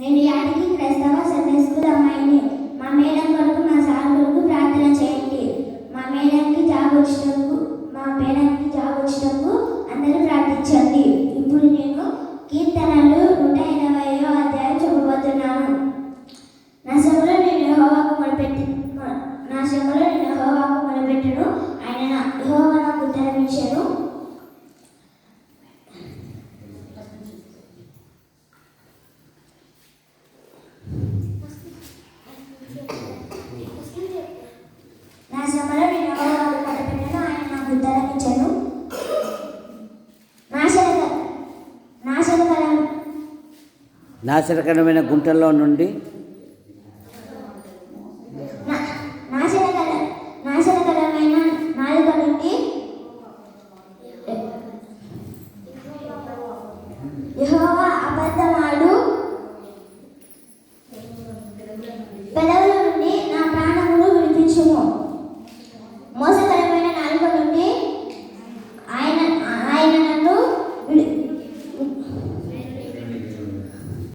నేను యాడికి క్రైస్తవ సండే స్కూల్ అమ్మాయిని. మా మేడం కొరకు మా సార్ కొరకు ప్రార్థన చేయండి. మా మేడంకి జాబ్ వచ్చినప్పుడు అందరూ ప్రార్థించండి. ఇప్పుడు నేను కీర్తనలు 180వ అధ్యాయం చెప్పబోతున్నాను. నా శ్రమలో నేను యెహోవాకు మొరపెట్టెను, ఆయన యెహోవా నాకు ఉత్తరమిచ్చెను. నా శ్రమలో నేను యెహోవాకు మొరపెట్టెను, ఆయన నాకు ఉత్తరమిచ్చెను. నాశనకరమైన గుంటల్లో నుండి